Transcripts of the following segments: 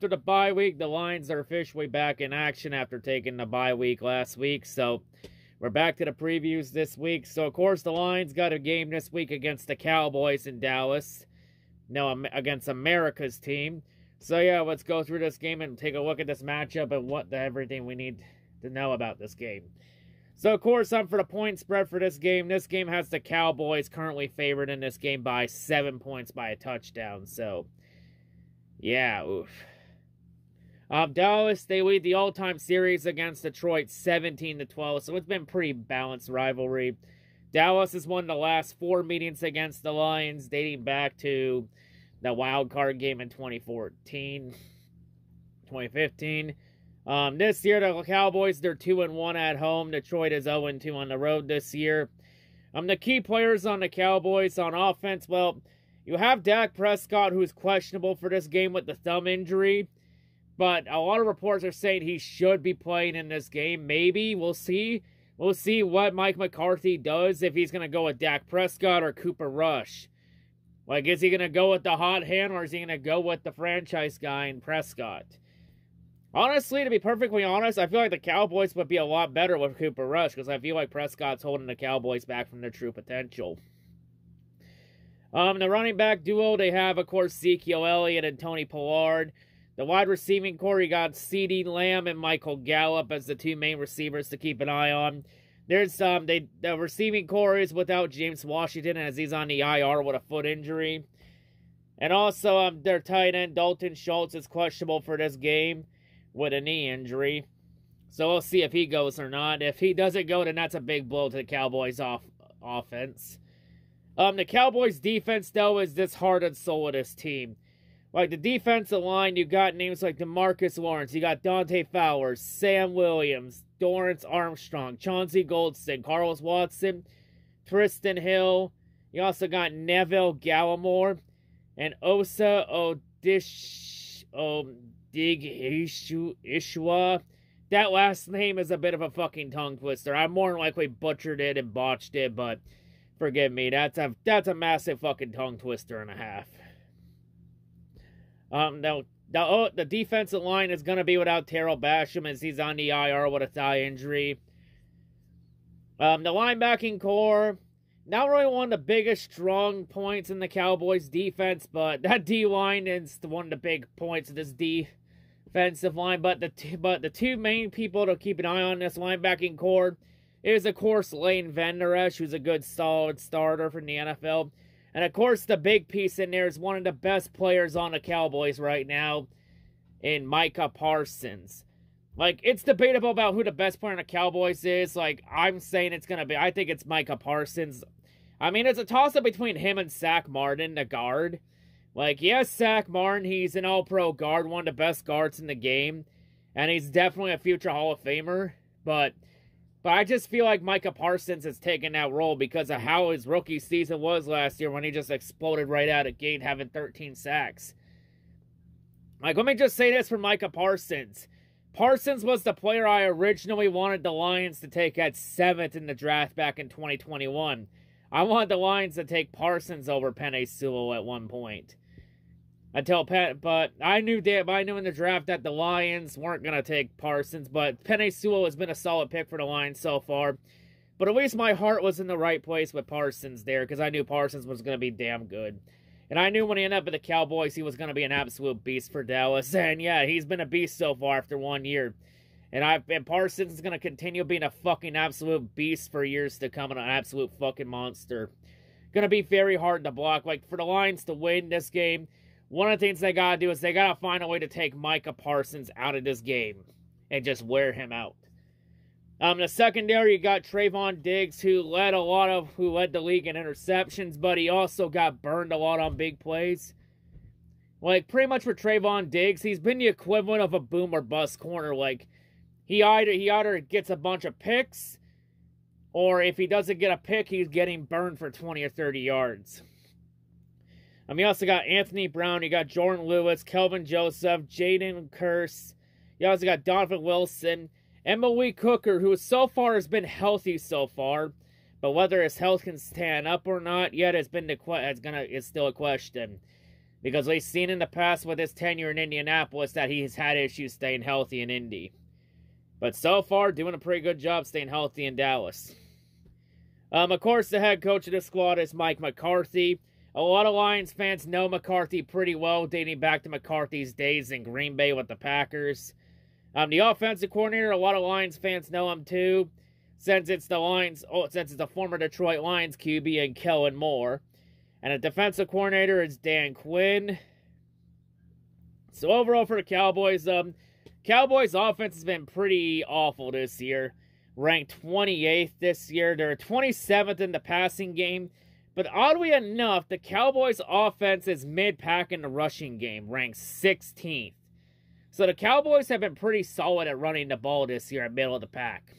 after the bye week, the Lions are officially back in action after taking the bye week last week. So we're back to the previews this week. So, of course, the Lions got a game this week against the Cowboys in Dallas. No, against America's team. So, yeah, let's go through this game and take a look at this matchup and everything we need to know about this game. So, of course, I'm for the point spread for this game. This game has the Cowboys currently favored in this game by 7 points by a touchdown. So, yeah, oof. Dallas, they lead the all-time series against Detroit 17-12, so it's been pretty balanced rivalry. Dallas has won the last 4 meetings against the Lions, dating back to the wild card game in 2015. This year, the Cowboys, they're 2-1 at home. Detroit is 0-2 on the road this year. The key players on the Cowboys on offense, well, you have Dak Prescott, who's questionable for this game with the thumb injury. But a lot of reports are saying he should be playing in this game. Maybe. We'll see. We'll see what Mike McCarthy does, if he's going to go with Dak Prescott or Cooper Rush. Like, is he going to go with the hot hand, or is he going to go with the franchise guy in Prescott? Honestly, to be perfectly honest, I feel like the Cowboys would be a lot better with Cooper Rush, because I feel like Prescott's holding the Cowboys back from their true potential. The running back duo, they have, of course, Ezekiel Elliott and Tony Pollard. The wide receiving core, you got CeeDee Lamb and Michael Gallup as the 2 main receivers to keep an eye on. There's the receiving core is without James Washington, as he's on the IR with a foot injury. And also, their tight end, Dalton Schultz, is questionable for this game with a knee injury. So we'll see if he goes or not. If he doesn't go, then that's a big blow to the Cowboys' offense. The Cowboys' defense, though, is this heart and soul of this team. Like, the defensive line, you got names like DeMarcus Lawrence, you got Dante Fowler, Sam Williams, Dorrance Armstrong, Chauncey Goldston, Carlos Watson, Tristan Hill. You also got Neville Gallimore and Osa Odigishua. That last name is a bit of a fucking tongue twister. I more than likely butchered it and botched it, but forgive me. That's a massive fucking tongue twister and a half. The defensive line is going to be without Terrell Basham, as he's on the IR with a thigh injury. The linebacking core, not really one of the biggest strong points in the Cowboys defense, but that D-line is one of the big points of this defensive line. But the 2 main people to keep an eye on this linebacking core is, of course, Lane Vander Esch, who's a good solid starter from the NFL. And, of course, the big piece in there is one of the best players on the Cowboys right now in Micah Parsons. Like, it's debatable about who the best player on the Cowboys is. Like, I'm saying I think it's Micah Parsons. I mean, it's a toss-up between him and Zach Martin, the guard. Like, yes, Zach Martin, he's an all-pro guard, one of the best guards in the game. And he's definitely a future Hall of Famer. But I just feel like Micah Parsons has taken that role because of how his rookie season was last year, when he just exploded right out of the gate, having 13 sacks. Like, let me just say this for Micah Parsons. Parsons was the player I originally wanted the Lions to take at 7th in the draft back in 2021. I wanted the Lions to take Parsons over Penei Sewell at one point. But I knew in the draft that the Lions weren't going to take Parsons, but Penei Sewell has been a solid pick for the Lions so far. But at least my heart was in the right place with Parsons there, because I knew Parsons was going to be damn good. And I knew when he ended up with the Cowboys, he was going to be an absolute beast for Dallas. And yeah, he's been a beast so far after 1 year. And Parsons is going to continue being a fucking absolute beast for years to come, and an absolute fucking monster. Going to be very hard to block. Like, for the Lions to win this game, one of the things they gotta do is they gotta find a way to take Micah Parsons out of this game and just wear him out. The secondary, you got Trayvon Diggs, who led the league in interceptions, but he also got burned a lot on big plays. Like, pretty much for Trayvon Diggs, he's been the equivalent of a boom or bust corner. Like, he either gets a bunch of picks, or if he doesn't get a pick, he's getting burned for 20 or 30 yards. You also got Anthony Brown, you got Jordan Lewis, Kelvin Joseph, Jaden Kearse. You also got Donovan Wilson, and Malik Hooker, who so far has been healthy so far, but whether his health can stand up or not yet is still a question. Because we've seen in the past with his tenure in Indianapolis that he's had issues staying healthy in Indy. But so far, doing a pretty good job staying healthy in Dallas. Of course, the head coach of the squad is Mike McCarthy. A lot of Lions fans know McCarthy pretty well, dating back to McCarthy's days in Green Bay with the Packers. The offensive coordinator, a lot of Lions fans know him too, since it's the former Detroit Lions QB and Kellen Moore. And the defensive coordinator is Dan Quinn. So overall for the Cowboys, Cowboys offense has been pretty awful this year. Ranked 28th this year. They're 27th in the passing game. But oddly enough, the Cowboys offense is mid-pack in the rushing game, ranked 16th. So the Cowboys have been pretty solid at running the ball this year at middle of the pack,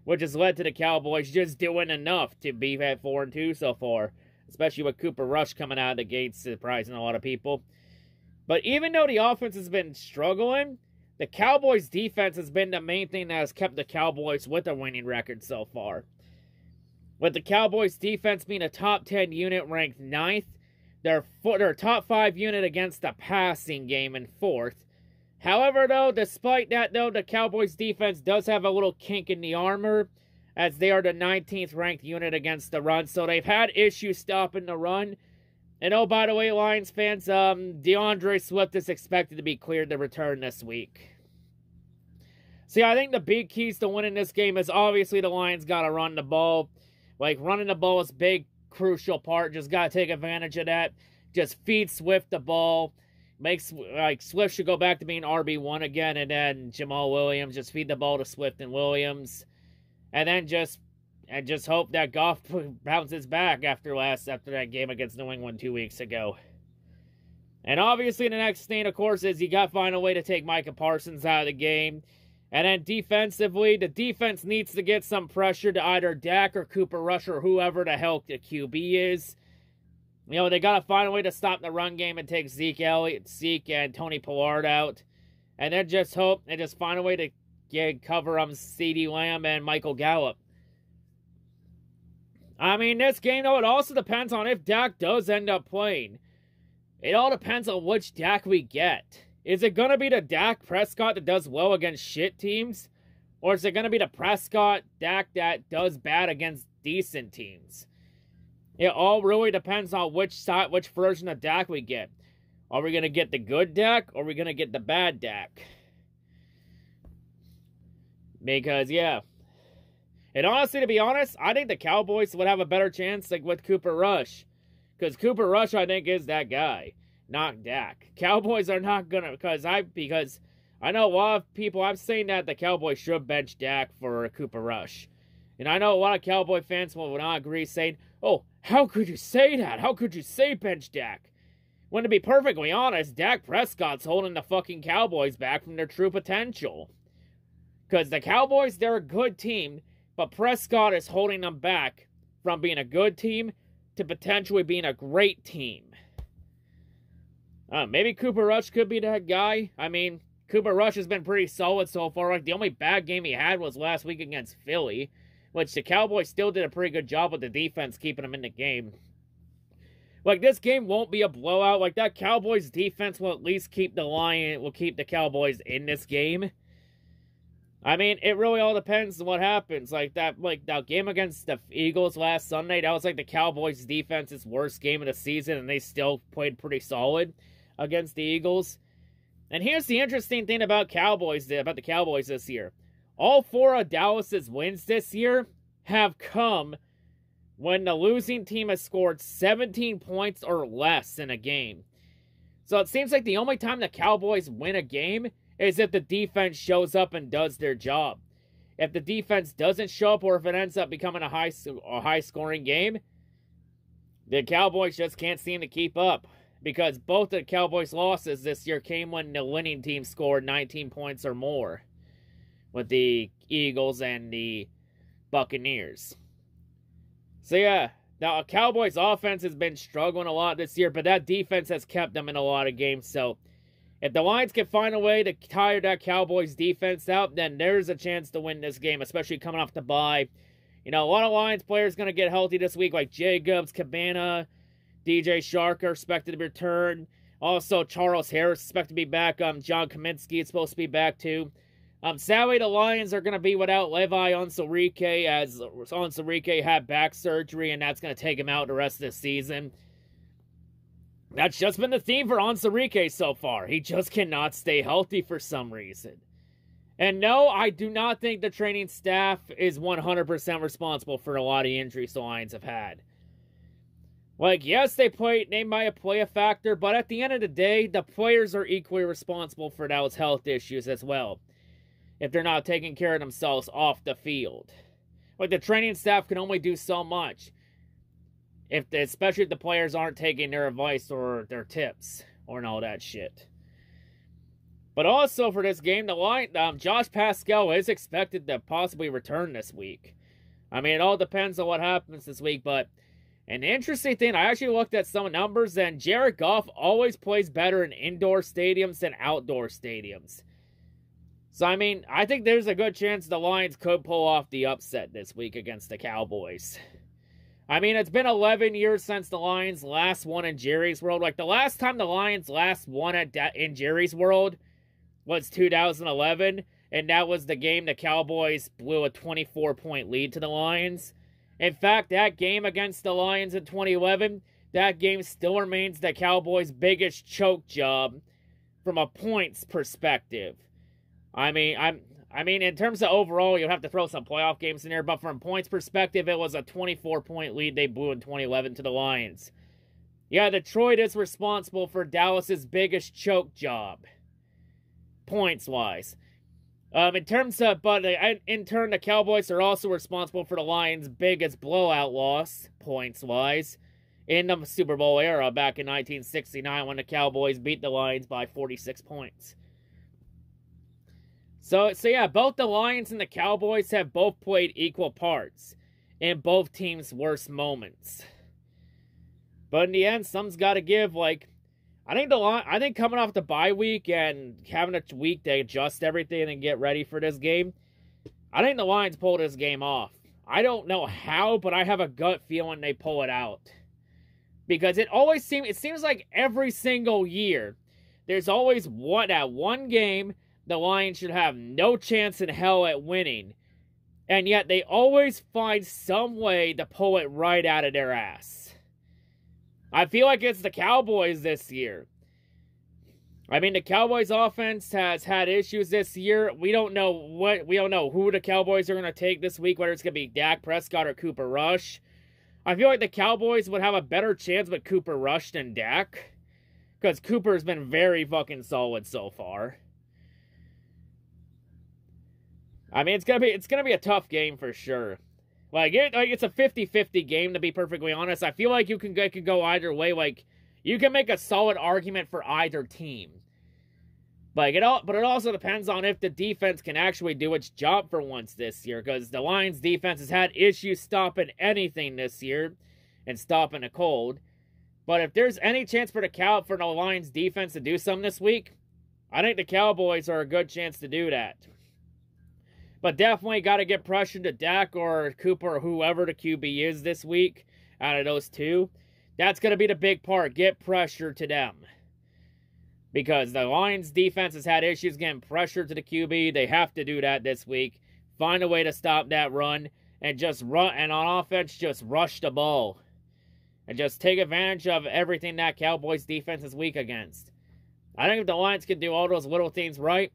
which has led to the Cowboys just doing enough to be at 4-2 so far, especially with Cooper Rush coming out of the gates, surprising a lot of people. But even though the offense has been struggling, the Cowboys' defense has been the main thing that has kept the Cowboys with a winning record so far. With the Cowboys' defense being a top 10 unit ranked 9th, their top 5 unit against the passing game in 4th. However, though, despite that, though, the Cowboys' defense does have a little kink in the armor, as they are the 19th ranked unit against the run, so they've had issues stopping the run. And oh, by the way, Lions fans, DeAndre Swift is expected to be cleared to return this week. See, I think the big keys to winning this game is obviously the Lions got to run the ball. Like, running the ball is a big, crucial part. Just got to take advantage of that. Just feed Swift the ball. Swift should go back to being RB1 again. And then Jamal Williams, just feed the ball to Swift and Williams. And then just hope that Goff bounces back after that game against New England 2 weeks ago. And obviously the next thing, of course, is you got to find a way to take Micah Parsons out of the game. And then defensively, the defense needs to get some pressure to either Dak or Cooper Rush or whoever the hell the QB is. You know, they got to find a way to stop the run game and take Zeke and Tony Pollard out. And then just hope and just find a way to cover CeeDee Lamb and Michael Gallup. I mean, this game, though, it also depends on if Dak does end up playing. It all depends on which Dak we get. Is it going to be the Dak Prescott that does well against shit teams? Or is it going to be the Prescott Dak that does bad against decent teams? It all really depends on which version of Dak we get. Are we going to get the good Dak, or are we going to get the bad Dak? Because, yeah. And honestly, to be honest, I think the Cowboys would have a better chance with Cooper Rush. Because Cooper Rush, I think, is that guy. Not Dak. Cowboys are not gonna, because I know a lot of people, I'm saying that the Cowboys should bench Dak for Cooper Rush. And I know a lot of Cowboy fans will not agree, saying, oh, how could you say that? How could you say bench Dak? When to be perfectly honest, Dak Prescott's holding the fucking Cowboys back from their true potential. Because the Cowboys, they're a good team, but Prescott is holding them back from being a good team to potentially being a great team. Maybe Cooper Rush could be that guy. I mean, Cooper Rush has been pretty solid so far. Like, the only bad game he had was last week against Philly, which the Cowboys still did a pretty good job with the defense keeping him in the game. Like, this game won't be a blowout. Like, that Cowboys defense will at least keep the Cowboys in this game. I mean, it really all depends on what happens. Like that game against the Eagles last Sunday, that was like the Cowboys' defense's worst game of the season, and they still played pretty solid against the Eagles. And here's the interesting thing about the Cowboys this year. All 4 of Dallas's wins this year have come when the losing team has scored 17 points or less in a game. So it seems like the only time the Cowboys win a game is if the defense shows up and does their job. If the defense doesn't show up, or if it ends up becoming a high-scoring game, the Cowboys just can't seem to keep up. Because both the Cowboys' losses this year came when the winning team scored 19 points or more, with the Eagles and the Buccaneers. So yeah, the Cowboys' offense has been struggling a lot this year, but that defense has kept them in a lot of games. So if the Lions can find a way to tire that Cowboys defense out, then there's a chance to win this game, especially coming off the bye. You know, a lot of Lions players going to get healthy this week, like Jacobs, Cabana, DJ Shark are expected to return. Also, Charles Harris is expected to be back. John Kaminsky is supposed to be back too. Sadly, the Lions are going to be without Levi Onwuzurike, as Onwuzurike had back surgery, and that's going to take him out the rest of the season. That's just been the theme for Onwuzurike so far. He just cannot stay healthy for some reason. And no, I do not think the training staff is 100% responsible for a lot of injuries the Lions have had. Like, yes, they might play a factor, but at the end of the day, the players are equally responsible for those health issues as well, if they're not taking care of themselves off the field. Like, the training staff can only do so much, especially if the players aren't taking their advice or their tips or all that shit. But also for this game, Josh Pascal is expected to possibly return this week. I mean, it all depends on what happens this week, but an interesting thing, I actually looked at some numbers, and Jared Goff always plays better in indoor stadiums than outdoor stadiums. So, I mean, I think there's a good chance the Lions could pull off the upset this week against the Cowboys. I mean, it's been 11 years since the Lions last won in Jerry's World. Like, the last time the Lions last won in Jerry's World was 2011, and that was the game the Cowboys blew a 24-point lead to the Lions. In fact, that game against the Lions in 2011, that game still remains the Cowboys' biggest choke job from a points perspective. I mean, in terms of overall, you'll have to throw some playoff games in there, but from points perspective, it was a 24-point lead they blew in 2011 to the Lions. Yeah, Detroit is responsible for Dallas's biggest choke job, points-wise. In turn, the Cowboys are also responsible for the Lions' biggest blowout loss, points-wise, in the Super Bowl era back in 1969 when the Cowboys beat the Lions by 46 points. So yeah, both the Lions and the Cowboys have both played equal parts in both teams' worst moments. But in the end, some's got to give. Like, I think coming off the bye week and having a week to adjust everything and get ready for this game, I think the Lions pull this game off. I don't know how, but I have a gut feeling they pull it out. Because it seems like every single year, there's always one game the Lions should have no chance in hell at winning, and yet they always find some way to pull it right out of their ass. I feel like it's the Cowboys this year. I mean, the Cowboys offense has had issues this year. We don't know who the Cowboys are going to take this week, whether it's going to be Dak Prescott or Cooper Rush. I feel like the Cowboys would have a better chance with Cooper Rush than Dak, because Cooper's been very fucking solid so far. I mean, it's gonna be a tough game for sure. It's a 50-50 game, to be perfectly honest. I feel like it could go either way. Like, you can make a solid argument for either team. But it also depends on if the defense can actually do its job for once this year, because the Lions defense has had issues stopping anything this year and stopping a cold. But if there's any chance for the Lions defense to do something this week, I think the Cowboys are a good chance to do that. But definitely got to get pressure to Dak or Cooper or whoever the QB is this week out of those two. That's going to be the big part. Get pressure to them. Because the Lions defense has had issues getting pressure to the QB. They have to do that this week. Find a way to stop that run. And just run. And on offense, just rush the ball. And just take advantage of everything that Cowboys defense is weak against. I think if the Lions can do all those little things right,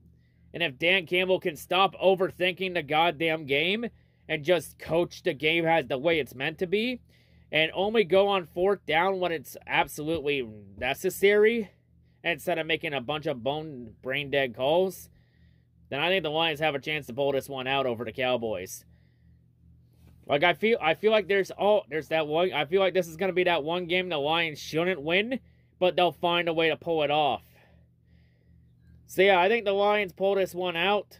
and if Dan Campbell can stop overthinking the goddamn game and just coach the game the way it's meant to be, and only go on fourth down when it's absolutely necessary, instead of making a bunch of brain-dead calls, then I think the Lions have a chance to pull this one out over the Cowboys. Like, I feel like there's that one. I feel like this is going to be that one game the Lions shouldn't win, but they'll find a way to pull it off. So yeah, I think the Lions pull this one out.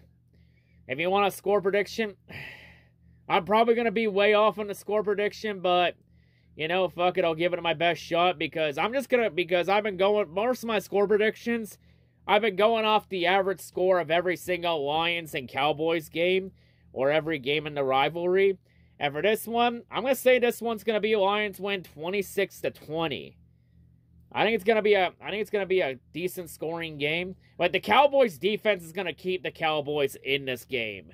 If you want a score prediction, I'm probably going to be way off on the score prediction, but, you know, fuck it, I'll give it my best shot, because I've been going, most of my score predictions, I've been going off the average score of every single Lions and Cowboys game, or every game in the rivalry. And for this one, I'm going to say this one's going to be Lions win 26-20. I think it's gonna be a decent scoring game. But the Cowboys defense is gonna keep the Cowboys in this game.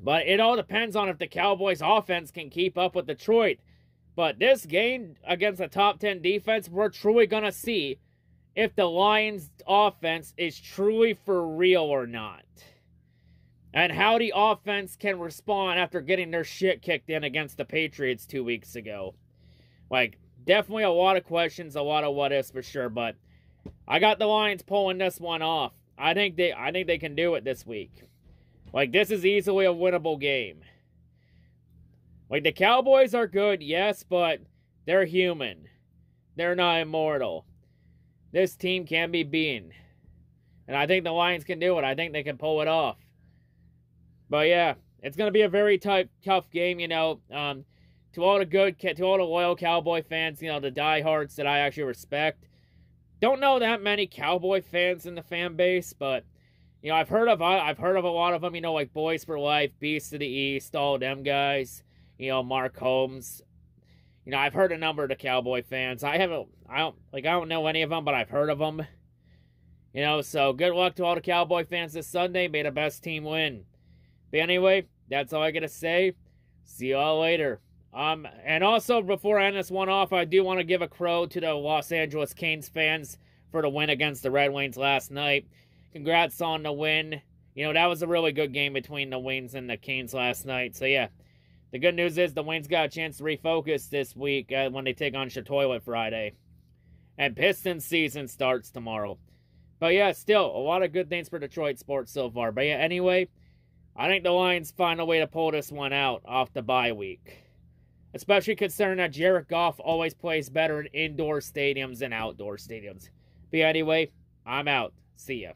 But it all depends on if the Cowboys offense can keep up with Detroit. But this game against a top 10 defense, we're truly gonna see if the Lions offense is truly for real or not. And how the offense can respond after getting their shit kicked in against the Patriots 2 weeks ago. Like, definitely a lot of questions, a lot of what ifs for sure, but I got the Lions pulling this one off. I think they can do it this week. Like, this is easily a winnable game. Like, the Cowboys are good, yes, but they're human. They're not immortal. This team can be beaten. And I think the Lions can do it. I think they can pull it off. But yeah, it's going to be a very tough game, you know. To all the loyal Cowboy fans, you know, the diehards that I actually respect. Don't know that many Cowboy fans in the fan base, but you know, I've heard of a lot of them, you know, like Boys for Life, Beasts of the East, all them guys, you know, Mark Holmes. You know, I've heard a number of the Cowboy fans. I don't know any of them, but I've heard of them. You know, so good luck to all the Cowboy fans this Sunday. May the best team win. But anyway, that's all I gotta say. See y'all later. And also, before I end this one off, I do want to give a crow to the Los Angeles Kings fans for the win against the Red Wings last night. Congrats on the win. You know, that was a really good game between the Wings and the Kings last night. So, yeah. The good news is the Wings got a chance to refocus this week when they take on Toilet Friday. And Pistons season starts tomorrow. But, yeah, still, a lot of good things for Detroit sports so far. But, yeah, anyway, I think the Lions find a way to pull this one out off the bye week. Especially considering that Jared Goff always plays better in indoor stadiums than outdoor stadiums. But anyway, I'm out. See ya.